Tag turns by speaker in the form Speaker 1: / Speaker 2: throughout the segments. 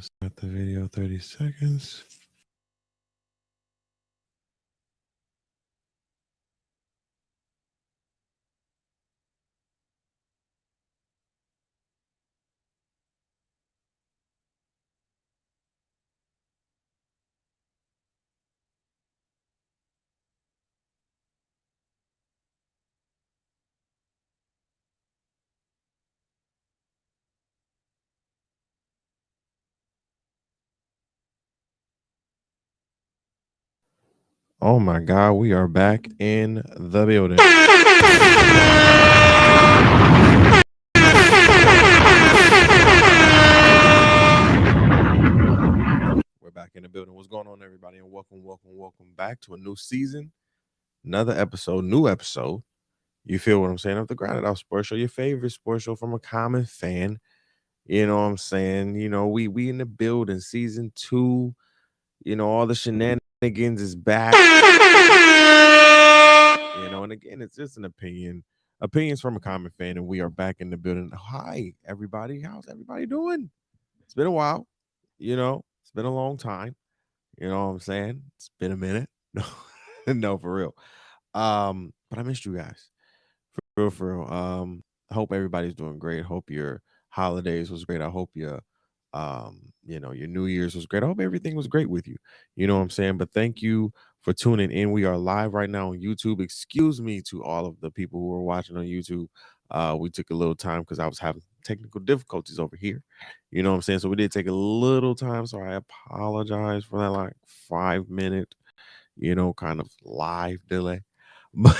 Speaker 1: Start the video 30 seconds. Oh my God, we are back in the building. We're back in the building. What's going on, everybody? And welcome back to a new season, another episode, new episode. You feel what I'm saying? Of the Grounded Out Sports Show, your favorite sports show from a common fan. You know what I'm saying? We in the building, season 2. All the shenanigans is back. And again, it's just an opinion. Opinions from a common fan, and we are back in the building. Hi, everybody. How's everybody doing? It's been a while. It's been a long time. You know what I'm saying? It's been a minute. No, no, for real. But I missed you guys. For real. I hope everybody's doing great. Hope your holidays was great. I hope your New Year's was great. I hope everything was great with you. You know what I'm saying? But thank you for tuning in. We are live right now on YouTube. Excuse me to all of the people who are watching on YouTube. We took a little time because I was having technical difficulties over here. You know what I'm saying? So we did take a little time. So I apologize for that like 5 minute, kind of live delay. But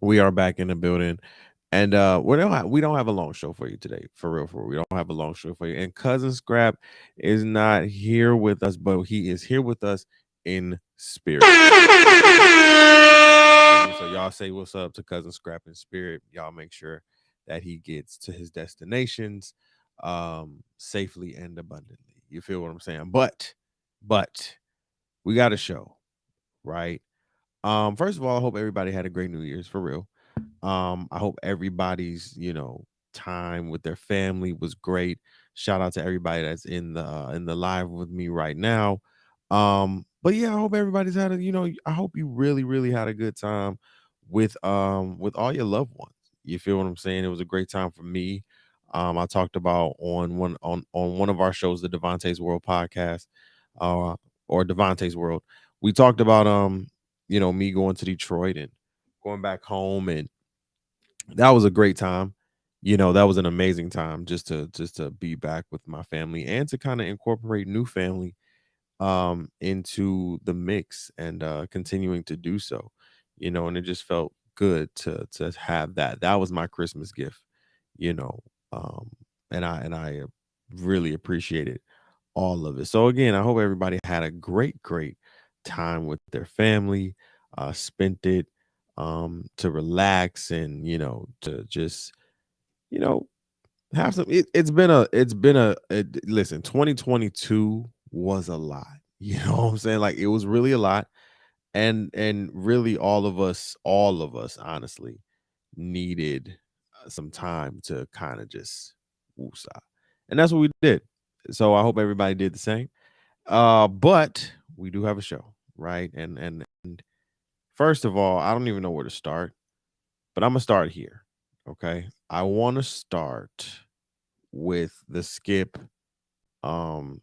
Speaker 1: we are back in the building. And we don't have a long show for you today, for real, for real. We don't have a long show for you. And Cousin Scrap is not here with us, but he is here with us in spirit. So y'all say what's up to Cousin Scrap in spirit. Y'all make sure that he gets to his destinations safely and abundantly. You feel what I'm saying? But we got a show, right? First of all, I hope everybody had a great New Year's, for real. I hope everybody's, time with their family was great. Shout out to everybody that's in the live with me right now. But yeah, I hope everybody's had I hope you really, really had a good time with all your loved ones. You feel what I'm saying? It was a great time for me. I talked about on one of our shows, the Devontae's World podcast, uh, or Devontae's World. We talked about me going to Detroit and going back home, and that was a great time. That was an amazing time just to be back with my family and to kind of incorporate new family into the mix, and continuing to do so. And it just felt good to have that. That was my Christmas gift, you know. Um and I really appreciated all of it. So again, I hope everybody had a great time with their family, spent it to relax, and to just you know have some. Listen, 2022 was a lot. You know what I'm saying? Like, it was really a lot, and really all of us honestly needed some time to kind of just woosah. And that's what we did. So I hope everybody did the same. But we do have a show, right? And first of all, I don't even know where to start, but I'm gonna start here. Okay. I want to start with the um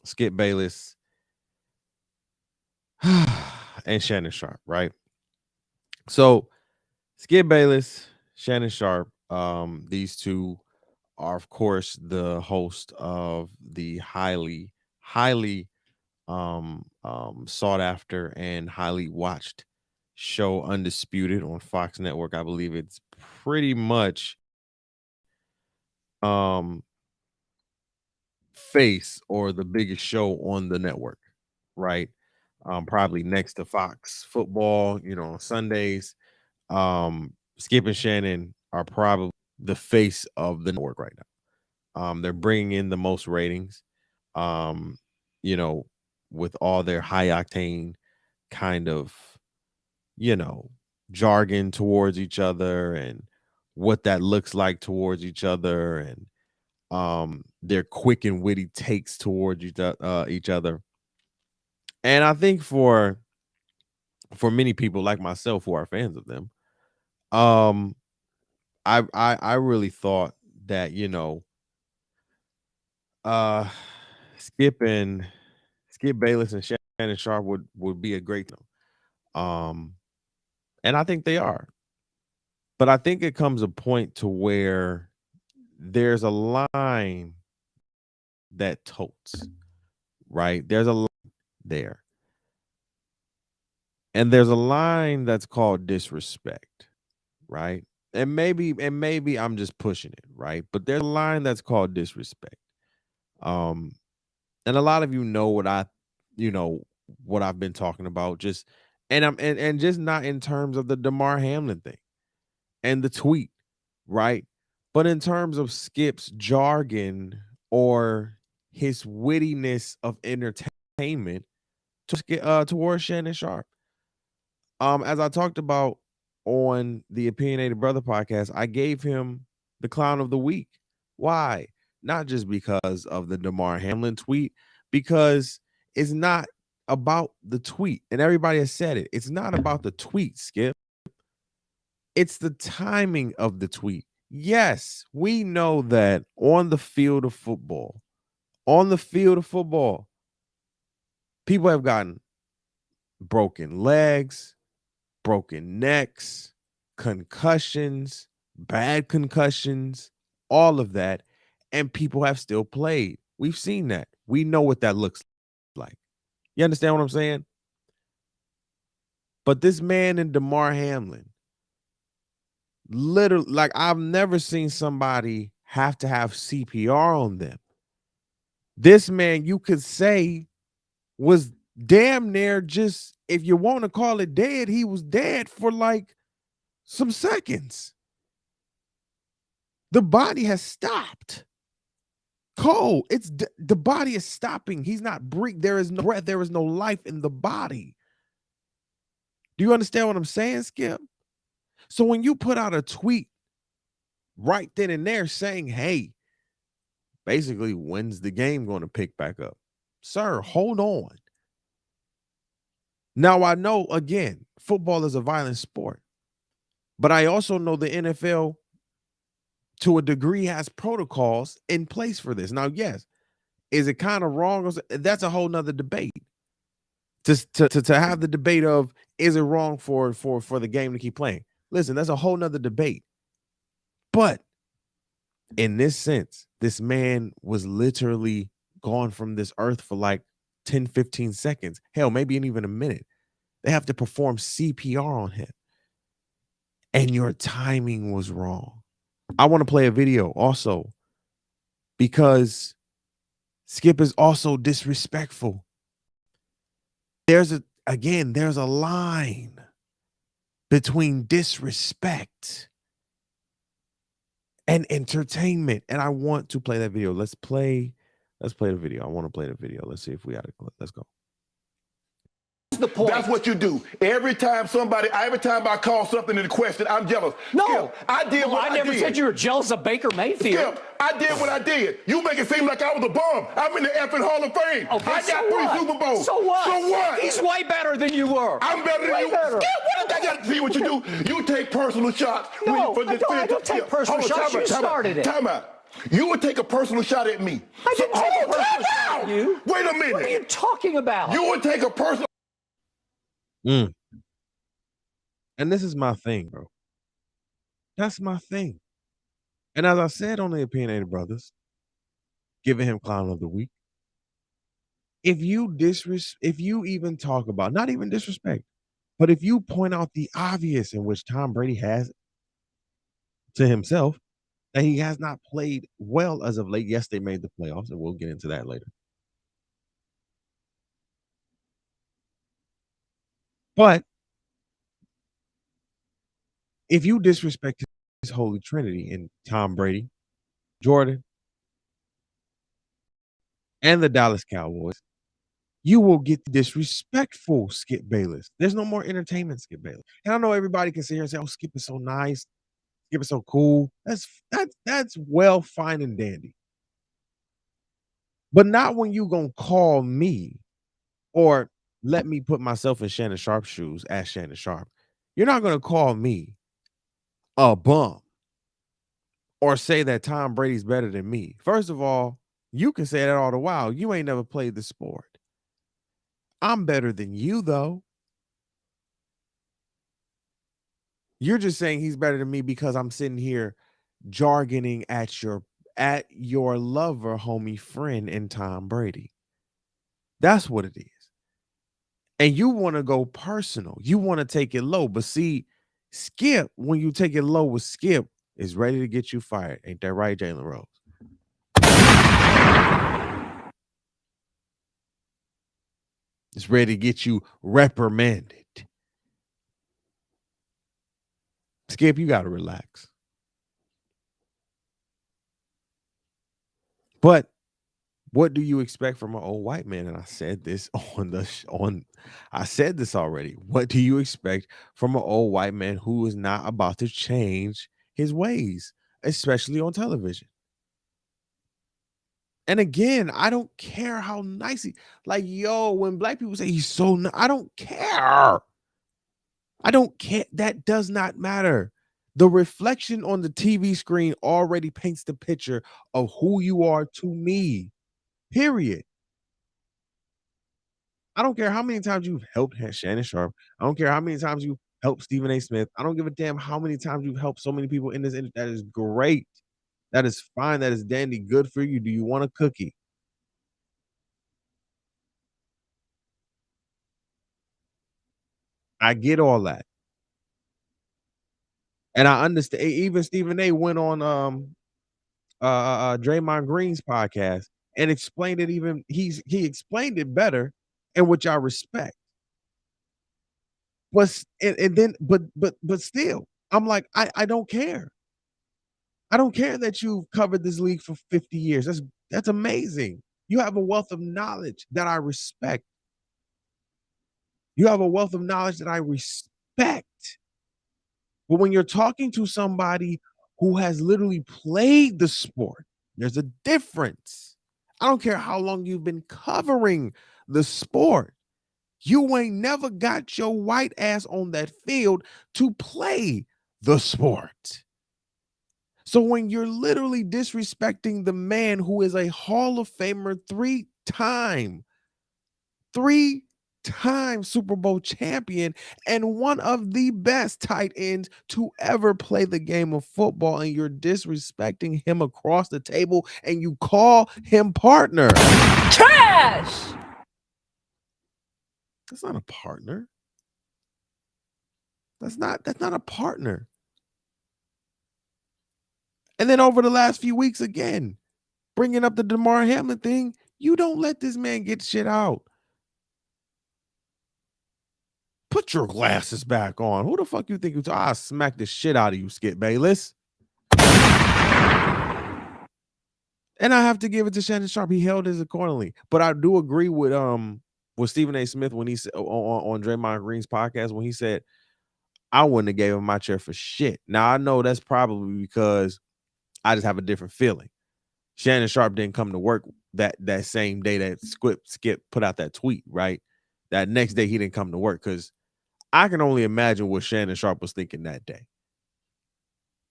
Speaker 1: Skip Bayless and Shannon Sharpe, right? So Skip Bayless, Shannon Sharpe, these two are of course the host of the highly sought after and highly watched show Undisputed on Fox Network. I believe it's pretty much um face or the biggest show on the network, right? Probably next to Fox football, on Sundays. Skip and Shannon are probably the face of the network right now. They're bringing in the most ratings, um, you know, with all their high octane kind of, you know, jargon towards each other, and what that looks like towards each other. And their quick and witty takes towards each other. And I think for many people like myself who are fans of them, um, I really thought that, uh, Skip and Skip Bayless and Shannon Sharpe would be a great um, and I think they are. But I think it comes a point to where there's a line that totes, right? There's a line there. And there's a line that's called disrespect, right? And maybe I'm just pushing it, right? But there's a line that's called disrespect. Um, and a lot of you know what I've been talking about. Just and just not in terms of the Damar Hamlin thing and the tweet, right? But in terms of Skip's jargon or his wittiness of entertainment towards Shannon Sharpe. As I talked about on the Opinionated Brother podcast, I gave him the clown of the week. Why? Not just because of the Damar Hamlin tweet, because it's not about the tweet. And everybody has said it. It's not about the tweet, Skip. It's the timing of the tweet. Yes, we know that on the field of football, people have gotten broken legs, broken necks, concussions, bad concussions, all of that. And people have still played. We've seen that. We know what that looks like. You understand what I'm saying? But this man in Damar Hamlin, literally, like I've never seen somebody have to have CPR on them. This man, you could say, was damn near just, if you want to call it dead, he was dead for like some seconds. The body has stopped. Cold. The body is stopping. He's not breathing. There is no breath. There is no life in the body. Do you understand what I'm saying, Skip? So when you put out a tweet right then and there saying, hey, basically, when's the game going to pick back up? Sir, hold on. Now, I know, again, football is a violent sport, but I also know the NFL, to a degree, has protocols in place for this. Now, yes, is it kind of wrong? That's a whole nother debate. To have the debate of, is it wrong for the game to keep playing? Listen, that's a whole nother debate. But in this sense, this man was literally gone from this earth for like 10, 15 seconds. Hell, maybe even a minute. They have to perform CPR on him. And your timing was wrong. I want to play a video also because Skip is also disrespectful. There's a line between disrespect and entertainment. And I want to play that video. Let's play the video. I want to play the video. Let's see if we got it. Let's go.
Speaker 2: The point.
Speaker 3: That's what you do. Every time I call something into question, I'm jealous.
Speaker 2: No,
Speaker 3: Skip, I did what I did.
Speaker 2: I never said you were jealous of Baker Mayfield.
Speaker 3: Skip, I did what I did. You make it seem like I was a bum. I'm in the effing Hall of Fame.
Speaker 2: Okay,
Speaker 3: I got 3 Super Bowls.
Speaker 2: So what?
Speaker 3: So what?
Speaker 2: He's way better than you were.
Speaker 3: I'm better than you.
Speaker 2: Better.
Speaker 3: Skip, what I got to see what you do? You take personal shots.
Speaker 2: No, I don't take personal shots. You started it.
Speaker 3: Time out. You would take a personal shot at me.
Speaker 2: I didn't take a personal shot at you.
Speaker 3: Wait a minute.
Speaker 2: What are you talking about?
Speaker 3: You would take a personal.
Speaker 1: And this is my thing, bro. That's my thing. And as I said on the Opinionated Brothers, giving him clown of the week, if you even talk about, not even disrespect, but if you point out the obvious in which Tom Brady has to himself, that he has not played well as of late. Yes, they made the playoffs, and we'll get into that later. But if you disrespect his holy trinity in Tom Brady, Jordan, and the Dallas Cowboys, you will get disrespectful Skip Bayless. There's no more entertainment Skip Bayless. And I know everybody can sit here and say, oh, Skip is so nice. Skip is so cool. That's well, fine, and dandy. But not when you gonna call me or let me put myself in Shannon Sharpe's shoes as Shannon Sharpe. You're not gonna call me a bum or say that Tom Brady's better than me. First of all, you can say that all the while. You ain't never played the sport. I'm better than you, though. You're just saying he's better than me because I'm sitting here jargoning at your lover, homie, friend, and Tom Brady. That's what it is. And you want to go personal. You want to take it low. But see, Skip, when you take it low with Skip, is ready to get you fired. Ain't that right, Jalen Rose? It's ready to get you reprimanded. Skip, you got to relax. But what do you expect from an old white man? And I said this I said this already. What do you expect from an old white man who is not about to change his ways, especially on television? And again, I don't care how nice when black people say he's so I don't care. I don't care. That does not matter. The reflection on the TV screen already paints the picture of who you are to me. Period. I don't care how many times you've helped Shannon Sharpe. I don't care how many times you helped Stephen A. Smith. I don't give a damn how many times you've helped so many people in this industry. That is great. That is fine. That is dandy. Good for you. Do you want a cookie? I get all that. And I understand even Stephen A went on Draymond Green's podcast and explained it even he explained it better, and which I respect. And then but still, I'm like, I don't care. I don't care that you've covered this league for 50 years. That's amazing. You have a wealth of knowledge that I respect. You have a wealth of knowledge that I respect. But when you're talking to somebody who has literally played the sport, there's a difference. I don't care how long you've been covering the sport. You ain't never got your white ass on that field to play the sport. So when you're literally disrespecting the man who is a Hall of Famer three-time Super Bowl champion and one of the best tight ends to ever play the game of football, and you're disrespecting him across the table and you call him partner.
Speaker 4: Trash!
Speaker 1: That's not a partner. That's not a partner. And then over the last few weeks, again, bringing up the Damar Hamlin thing, you don't let this man get shit out. Put your glasses back on. Who the fuck you think you? I'll smack the shit out of you, Skip Bayless. And I have to give it to Shannon Sharpe. He held his accordingly. But I do agree with Stephen A. Smith when he said on Draymond Green's podcast when he said, I wouldn't have gave him my chair for shit. Now I know that's probably because I just have a different feeling. Shannon Sharpe didn't come to work that same day that Skip put out that tweet, right? That next day he didn't come to work because I can only imagine what Shannon Sharpe was thinking that day,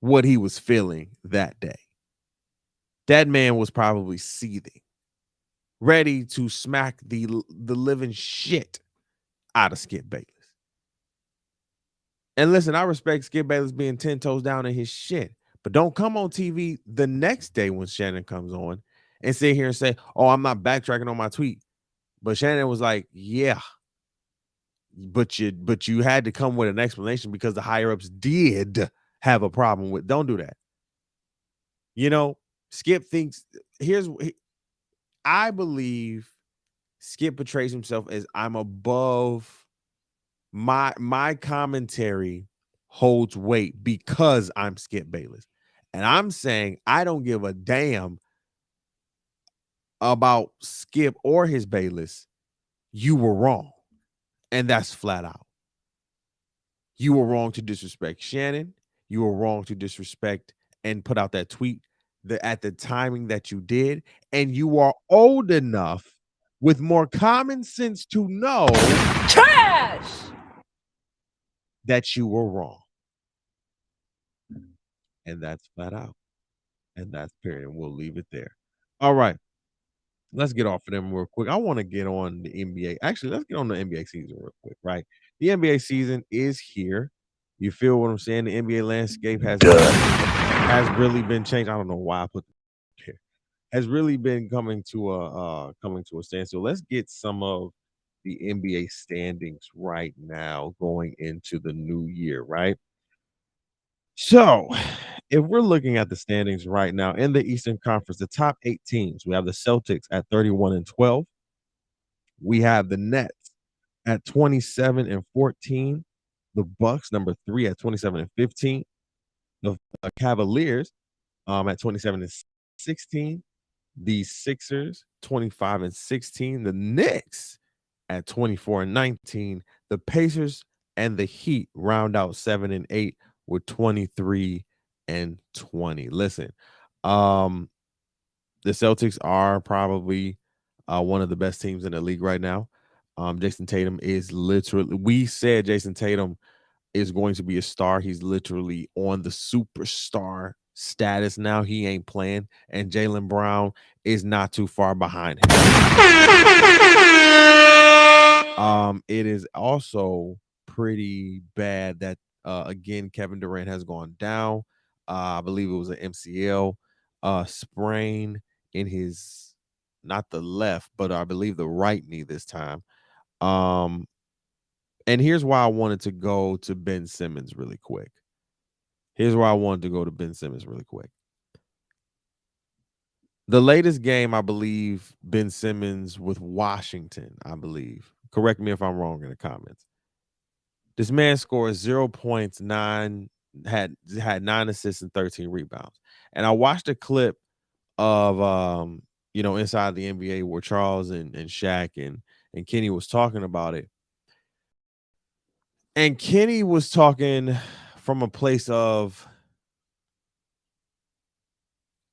Speaker 1: what he was feeling that day. That man was probably seething, ready to smack the living shit out of Skip Bayless. And listen, I respect Skip Bayless being 10 toes down in his shit, but don't come on TV the next day when Shannon comes on and sit here and say, oh, I'm not backtracking on my tweet. But Shannon was like, yeah, but you had to come with an explanation because the higher ups did have a problem with. Don't do that. You know, Skip thinks I believe Skip portrays himself as I'm above my commentary holds weight because I'm Skip Bayless. And I'm saying I don't give a damn about Skip or his Bayless. You were wrong. And that's flat out. You were wrong to disrespect Shannon. You were wrong to disrespect and put out that tweet at the timing that you did, and you are old enough with more common sense to know
Speaker 4: Trash!
Speaker 1: that you were wrong. And that's flat out. And that's period. We'll leave it there. All right. Let's get off of them real quick. I want to get on the NBA. Actually, let's get on the NBA season real quick, right? The NBA season is here. You feel what I'm saying? The NBA landscape has really been changed. I don't know why I put it here. Has really been coming to a standstill. Let's get some of the NBA standings right now going into the new year, right? So, if we're looking at the standings right now in the Eastern Conference, the top 8 teams, we have the Celtics at 31-12. We have the Nets at 27-14. The Bucks, number 3, at 27-15. The Cavaliers at 27-16. The Sixers, 25-16. The Knicks at 24-19. The Pacers and the Heat round out 7 and 8 with 23-20. Listen, the Celtics are probably one of the best teams in the league right now. Jason Tatum is literally, we said Jason Tatum is going to be a star. He's literally on the superstar status now. He ain't playing, and Jaylen Brown is not too far behind him. It is also pretty bad that again Kevin Durant has gone down. I believe it was an MCL sprain in his, not the left, but I believe the right knee this time. And here's why I wanted to go to Ben Simmons really quick. The latest game, I believe, Ben Simmons with Washington, I believe. Correct me if I'm wrong in the comments. This man scored 0 points, had 9 assists and 13 rebounds. And I watched a clip of inside the NBA where Charles and Shaq and Kenny was talking about it. And Kenny was talking from a place of,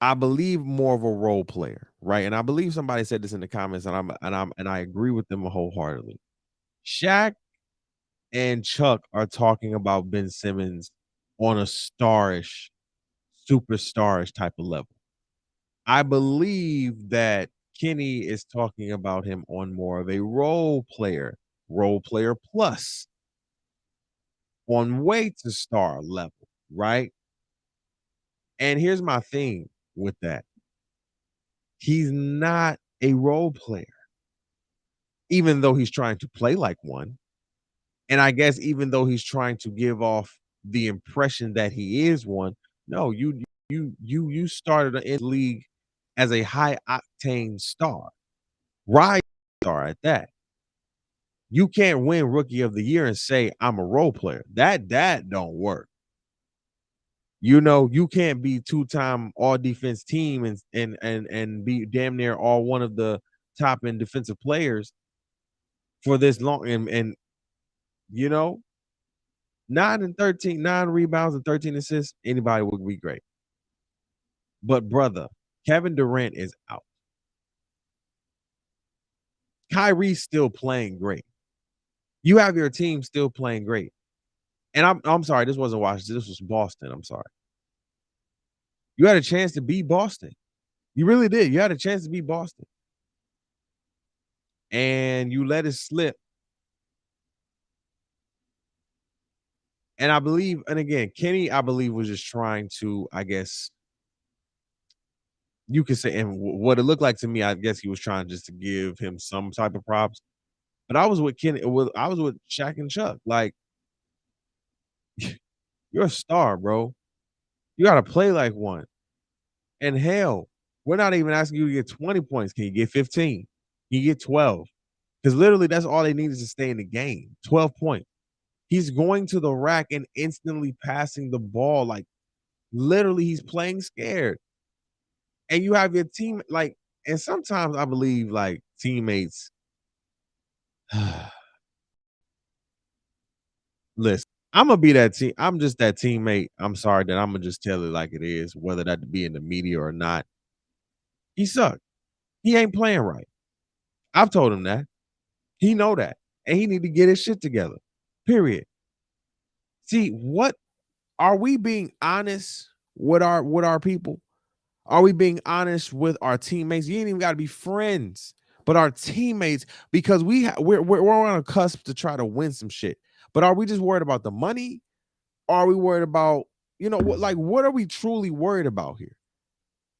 Speaker 1: I believe, more of a role player, right? And I believe somebody said this in the comments, and I agree with them wholeheartedly. Shaq and Chuck are talking about Ben Simmons on a superstarish type of level. I believe that Kenny is talking about him on more of a role player plus, on way to star level, right? And here's my thing with that. He's not a role player, even though he's trying to play like one. And I guess even though he's trying to give off the impression that he is one, no, you started in the league as a high octane star, rise star at that. You can't win Rookie of the Year and say I'm a role player. That don't work. You can't be 2-time all defense team and be damn near all one of the top end defensive players for this long and 9 rebounds and 13 assists, anybody would be great. But brother, Kevin Durant is out. Kyrie's still playing great. You have your team still playing great. And I'm sorry, this wasn't Washington. This was Boston. I'm sorry. You had a chance to beat Boston. You really did. You had a chance to beat Boston. And you let it slip. And I believe, and again, Kenny, I believe, was just trying to, I guess, you could say, and what it looked like to me, I guess he was trying just to give him some type of props. But I was with Kenny, I was with Shaq and Chuck. Like, you're a star, bro. You got to play like one. And hell, we're not even asking you to get 20 points. Can you get 15? Can you get 12? Because literally that's all they need is to stay in the game. 12 points. He's going to the rack and instantly passing the ball. Like, literally, he's playing scared. And you have your team, like, and sometimes I believe, like, teammates, listen, I'm gonna be that team. I'm just that teammate. I'm sorry that I'm gonna just tell it like it is, whether that be in the media or not. He sucked. He ain't playing right. I've told him that. He know that, and he need to get his shit together. Period. See, what are we being honest with our people? Are we being honest with our teammates? You ain't even got to be friends, but our teammates, because we're on a cusp to try to win some shit. But are we just worried about the money? Or are we worried about, what are we truly worried about here?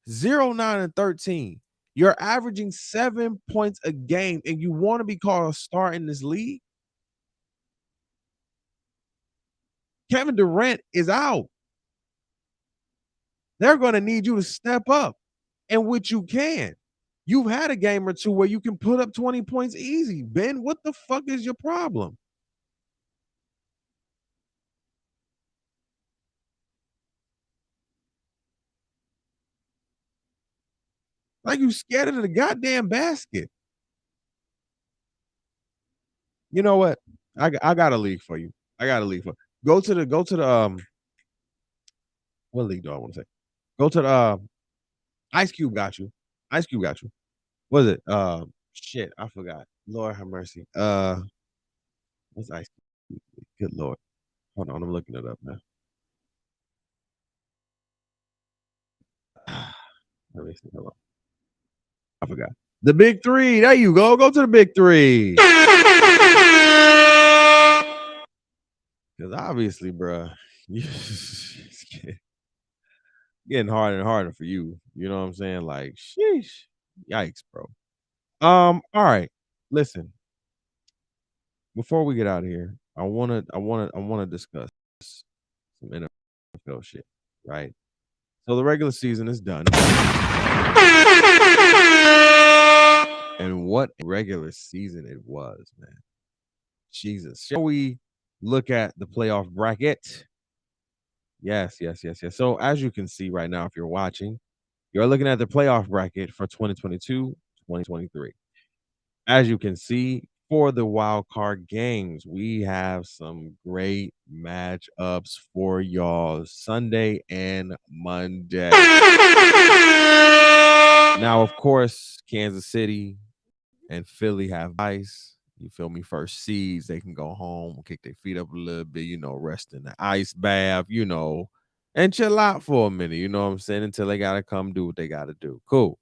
Speaker 1: 0, 9, and 13. You're averaging 7 points a game, and you want to be called a star in this league? Kevin Durant is out. They're going to need you to step up, and which you can. You've had a game or two where you can put up 20 points easy. Ben, what the fuck is your problem? Like you scared of the goddamn basket. You know what? I got a league for you. Go to the what league do I want to say? Go to the Ice Cube got you. Ice Cube got you. What is it? Shit, I forgot. Lord have mercy. What's Ice Cube? Good Lord. Hold on, I'm looking it up now. Let me see. Hold on. I forgot. The Big Three. There you go. Go to the Big Three. Because obviously, bruh, it's getting harder and harder for you. You know what I'm saying? Like, sheesh. Yikes, bro. All right. Listen. Before we get out of here, I wanna discuss some NFL shit, right? So the regular season is done. And what a regular season it was, man. Jesus. Shall we look at the playoff bracket? Yes. So as you can see right now, if you're watching, you're looking at the playoff bracket for 2022-2023. As you can see, for the wild card games, we have some great matchups for y'all Sunday and Monday. Now, of course, Kansas City and Philly have ice. You feel me? First seeds, they can go home, kick their feet up a little bit, rest in the ice bath, and chill out for a minute, you know what I'm saying? Until they gotta come do what they gotta do. Cool.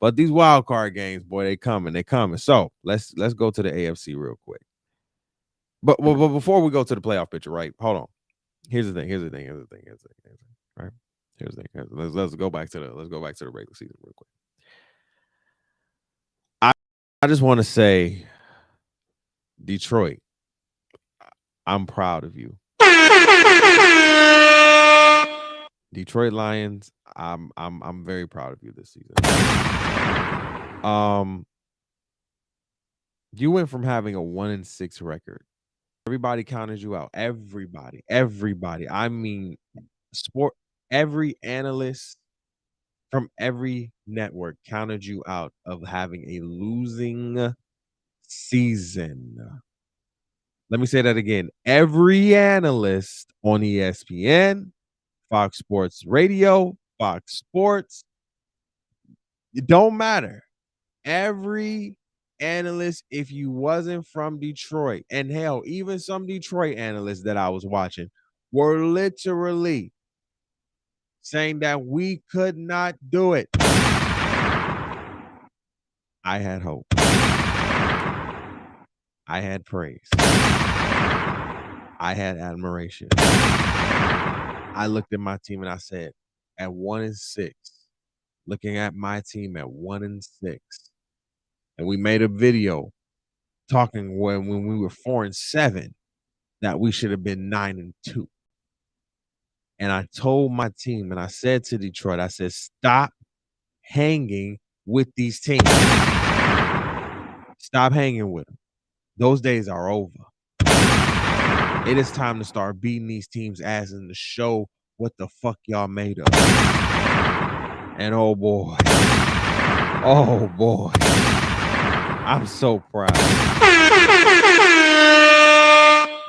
Speaker 1: But these wild card games, boy, they coming. So let's go to the AFC real quick. But before we go to the playoff picture, right? Hold on. Here's the thing. Right? Here's the thing. Let's go back to the regular season real quick. I just want to say, Detroit, I'm proud of you. Detroit Lions, I'm very proud of you this season. You went from having a 1-6 record. Everybody counted you out. Everybody. I mean, every analyst from every network counted you out of having a losing season. Let me say that again. Every analyst on ESPN, Fox Sports Radio, Fox Sports, it don't matter. Every analyst, if you wasn't from Detroit, and hell, even some Detroit analysts that I was watching were literally saying that we could not do it. I had hope. I had praise. I had admiration. I looked at my team and I said, at 1-6, looking at my team at 1-6, and we made a video talking when we were 4-7 that we should have been 9-2. And I told my team, and I said to Detroit, I said, stop hanging with these teams. Stop hanging with them. Those days are over. It is time to start beating these teams' asses and to show what the fuck y'all made of. And oh boy, I'm so proud.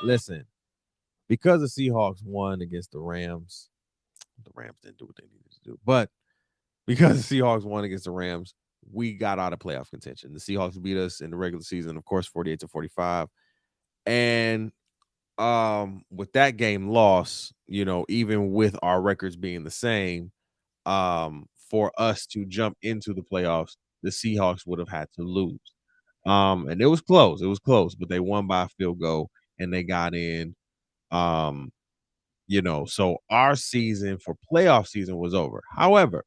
Speaker 1: Listen, because the Seahawks won against the Rams didn't do what they needed to do. But because the Seahawks won against the Rams, we got out of playoff contention. The Seahawks beat us in the regular season, of course, 48-45. And with that game lost, even with our records being the same, for us to jump into the playoffs, the Seahawks would have had to lose. And it was close. It was close, but they won by a field goal and they got in. So our season for playoff season was over. However,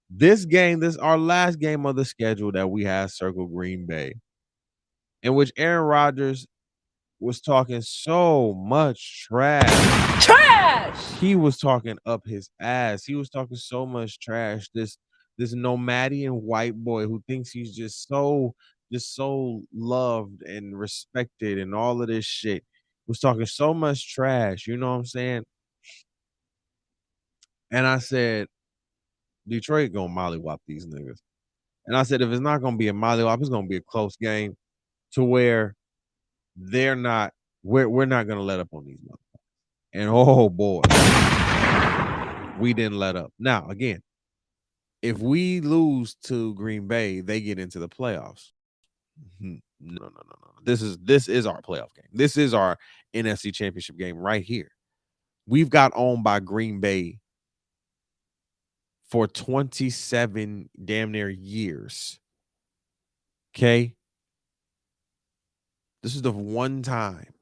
Speaker 1: this our last game of the schedule that we had circled Green Bay, in which Aaron Rodgers was talking so much trash. He was talking up his ass. He was talking so much trash. This nomadian white boy who thinks he's just so loved and respected and all of this shit was talking so much trash. You know what I'm saying? And I said, Detroit gonna mollywop these niggas. And I said, if it's not gonna be a mollywop, it's gonna be a close game to where we're not gonna let up on these motherfuckers. And oh boy, we didn't let up. Now, again, if we lose to Green Bay, they get into the playoffs. No. This is our playoff game. This is our NFC Championship game right here. We've got owned by Green Bay for 27 damn near years. Okay? This is the one time.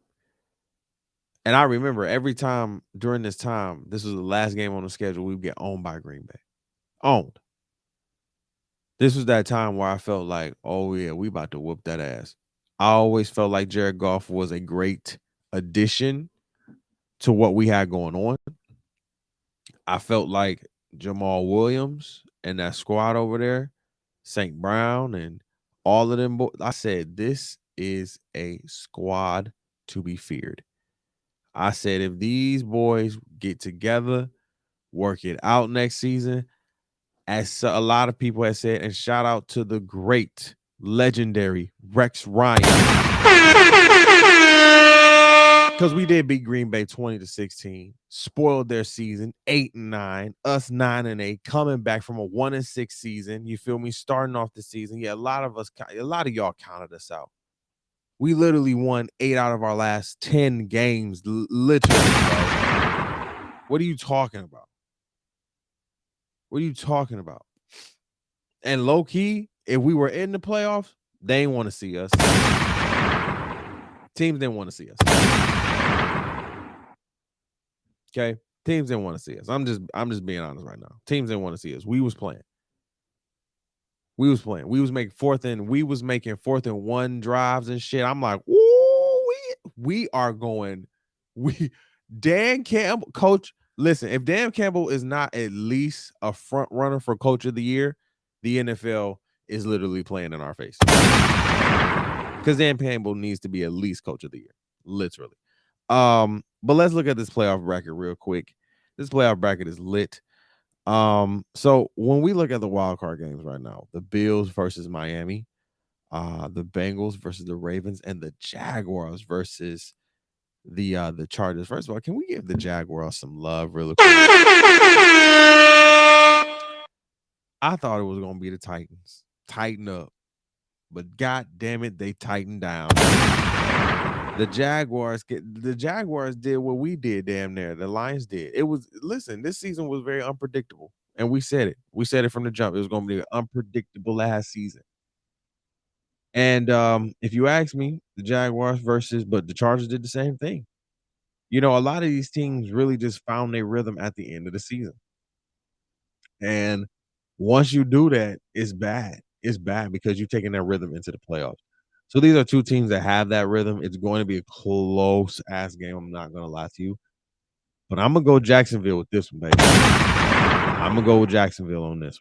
Speaker 1: And I remember every time during this time, this was the last game on the schedule, we would get owned by Green Bay. Owned. This was that time where I felt like, oh yeah, we about to whoop that ass. I always felt like Jared Goff was a great addition to what we had going on. I felt like Jamal Williams and that squad over there, St. Brown and all of them. I said, this is a squad to be feared. I said, if these boys get together, work it out next season, as a lot of people have said, and shout out to the great, legendary Rex Ryan. Because we did beat Green Bay 20-16, spoiled their season 8-9, us 9-8, coming back from a 1-6 season. You feel me? Starting off the season. Yeah, a lot of y'all counted us out. We literally won 8 out of our last 10 games. Literally, bro. What are you talking about? What are you talking about? And low key, if we were in the playoffs, they didn't want to see us. Teams didn't want to see us. Okay, teams didn't want to see us. I'm just being honest right now. Teams didn't want to see us. We was playing. We was making 4th and 1 drives and shit. I'm like, ooh, we are going. Dan Campbell, coach. Listen, if Dan Campbell is not at least a front runner for Coach of the Year, the NFL is literally playing in our face. Because Dan Campbell needs to be at least Coach of the Year, literally. But let's look at this playoff bracket real quick. This playoff bracket is lit. So when we look at the wild card games right now, the Bills versus Miami, the Bengals versus the Ravens, and the Jaguars versus the Chargers. First of all, can we give the Jaguars some love really quick? I thought it was gonna be the Titans. Tighten up. But god damn it, they tightened down. The Jaguars did what we did damn near. The Lions did. This season was very unpredictable. And we said it. We said it from the jump. It was gonna be an unpredictable last season. And if you ask me, the Jaguars but the Chargers did the same thing. A lot of these teams really just found their rhythm at the end of the season. And once you do that, it's bad. It's bad because you're taking that rhythm into the playoffs. So these are two teams that have that rhythm. It's going to be a close-ass game. I'm not going to lie to you. But I'm going to go Jacksonville with this one, baby. I'm going to go with Jacksonville on this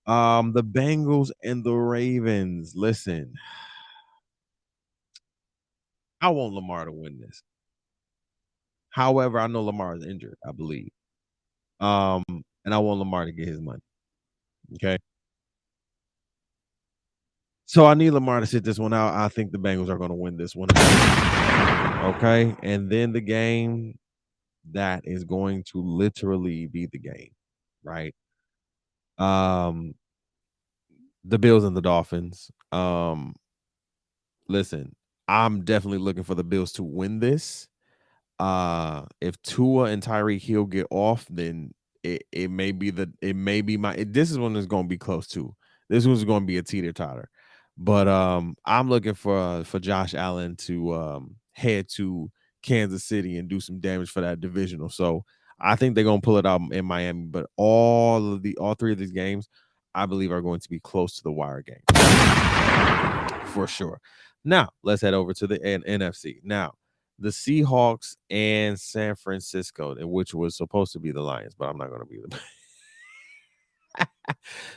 Speaker 1: one. The Bengals and the Ravens. Listen, I want Lamar to win this. However, I know Lamar is injured, I believe. And I want Lamar to get his money. Okay. So I need Lamar to sit this one out. I think the Bengals are going to win this one. Okay, and then the game that is going to literally be the game, right? Um, the Bills and the Dolphins. Listen, I'm definitely looking for the Bills to win this. If Tua and Tyreek Hill get off, then it may be this is one that's gonna be close to. This one's gonna be a teeter totter. But I'm looking for Josh Allen to head to Kansas City and do some damage for that divisional. So I think they're gonna pull it out in Miami. But all three of these games, I believe, are going to be close to the wire game for sure. Now let's head over to the NFC. Now the Seahawks and San Francisco, which was supposed to be the Lions, but I'm not going to be the.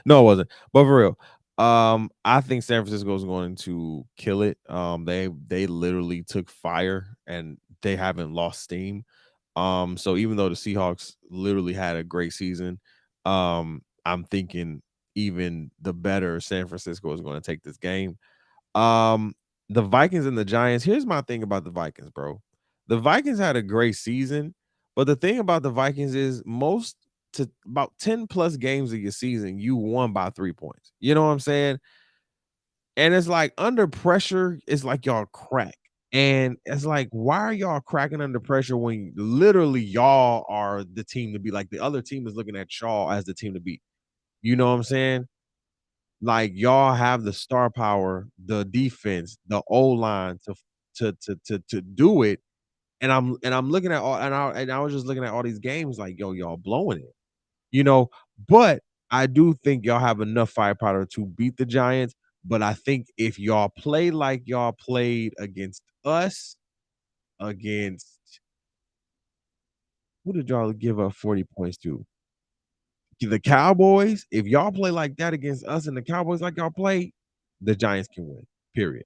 Speaker 1: No, it wasn't. But for real, I think San Francisco is going to kill it. They literally took fire and they haven't lost steam. So even though the Seahawks literally had a great season, I'm thinking even the better San Francisco is going to take this game. Um, the Vikings and the Giants. Here's my thing about the Vikings, bro. The Vikings had a great season, but the thing about the Vikings is most to about 10 plus games of your season, you won by 3 points. You know what I'm saying? And it's like under pressure, it's like y'all crack. And it's like, why are y'all cracking under pressure when literally y'all are the team to be like the other team is looking at y'all as the team to beat? You know what I'm saying? Like y'all have the star power, the defense, the O line to do it. And I'm looking at all and I was just looking at all these games like, yo, y'all blowing it, you know. But I do think y'all have enough firepower to beat the Giants. But I think if y'all play like y'all played against us, against who did y'all give up 40 points to? The Cowboys. If y'all play like that against us and the Cowboys like y'all play, the Giants can win. Period.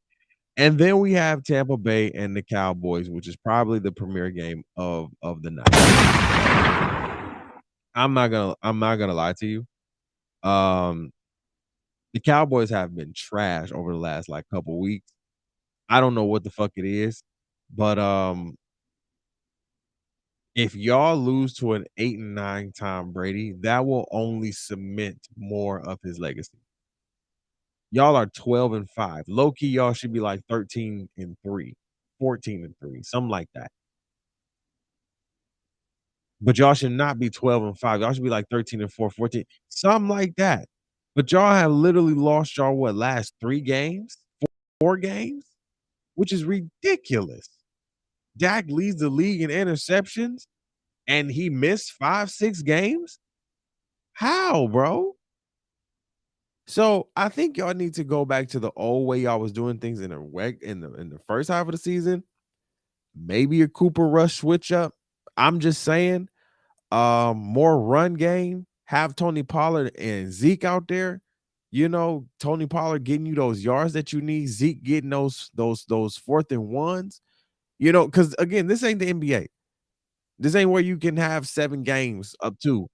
Speaker 1: And then we have Tampa Bay and the Cowboys, which is probably the premier game of the night. I'm not gonna lie to you. Um, the Cowboys have been trash over the last like couple weeks. I don't know what the fuck it is, but if y'all lose to an 8-9 Tom Brady, that will only cement more of his legacy. Y'all are 12-5. Low key, y'all should be like 13-3, 14-3, something like that. But y'all should not be 12-5. Y'all should be like 13-4, 14, something like that. But y'all have literally lost y'all last 3 games, 4 games, which is ridiculous. Dak leads the league in interceptions, and he missed 5-6 games. How, bro? So I think y'all need to go back to the old way y'all was doing things in the first half of the season. Maybe a Cooper Rush switch up. I'm just saying, more run game. Have Tony Pollard and Zeke out there. You know, Tony Pollard getting you those yards that you need. Zeke getting those 4th and 1s. You know, because again, this ain't the NBA. This ain't where you can have 7 games up to.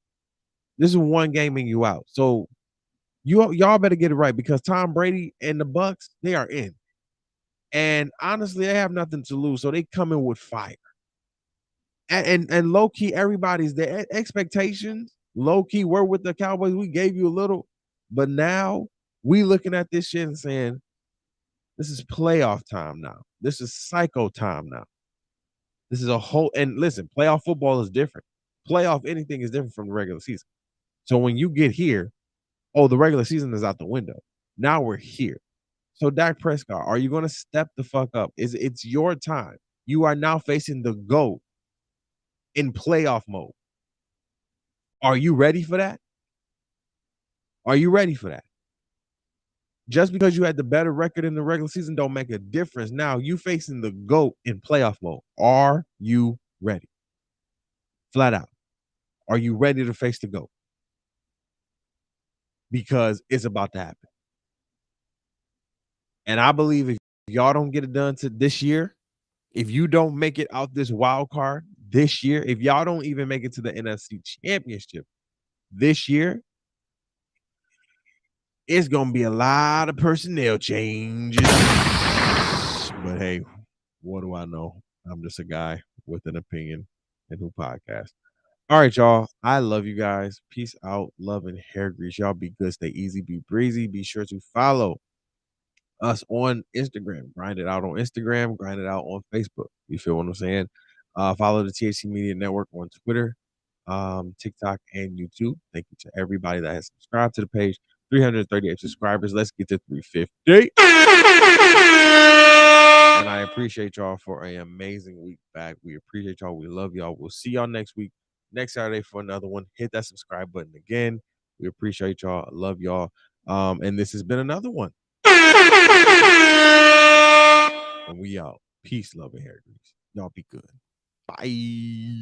Speaker 1: This is one game and you out. So y'all better get it right because Tom Brady and the Bucks, they are in. And honestly, they have nothing to lose. So they come in with fire. And low key, everybody's there. Expectations, low key, we're with the Cowboys. We gave you a little, but now we looking at this shit and saying, this is playoff time now. This is psycho time now. This is a whole, and listen, playoff football is different. Playoff anything is different from the regular season. So when you get here, oh, the regular season is out the window. Now we're here. So Dak Prescott, are you going to step the fuck up? It's your time. You are now facing the GOAT in playoff mode. Are you ready for that? Are you ready for that? Just because you had the better record in the regular season don't make a difference. Now you facing the GOAT in playoff mode. Are you ready? Flat out. Are you ready to face the GOAT? Because it's about to happen. And I believe if y'all don't get it done to this year, if you don't make it out this wild card this year, if y'all don't even make it to the NFC Championship this year, it's going to be a lot of personnel changes. But hey, what do I know? I'm just a guy with an opinion and who podcast. All right, y'all. I love you guys. Peace out. Love and hair grease. Y'all be good. Stay easy. Be breezy. Be sure to follow us on Instagram. Grind it out on Instagram. Grind it out on Facebook. You feel what I'm saying? Follow the THC Media Network on Twitter, TikTok, and YouTube. Thank you to everybody that has subscribed to the page. 338 subscribers. Let's get to 350. And I appreciate y'all for an amazing week back. We appreciate y'all. We love y'all. We'll see y'all next week, next Saturday for another one. Hit that subscribe button again. We appreciate y'all. Love y'all. And this has been another one. And we out. Peace, love, and hair grease. Y'all be good. Bye.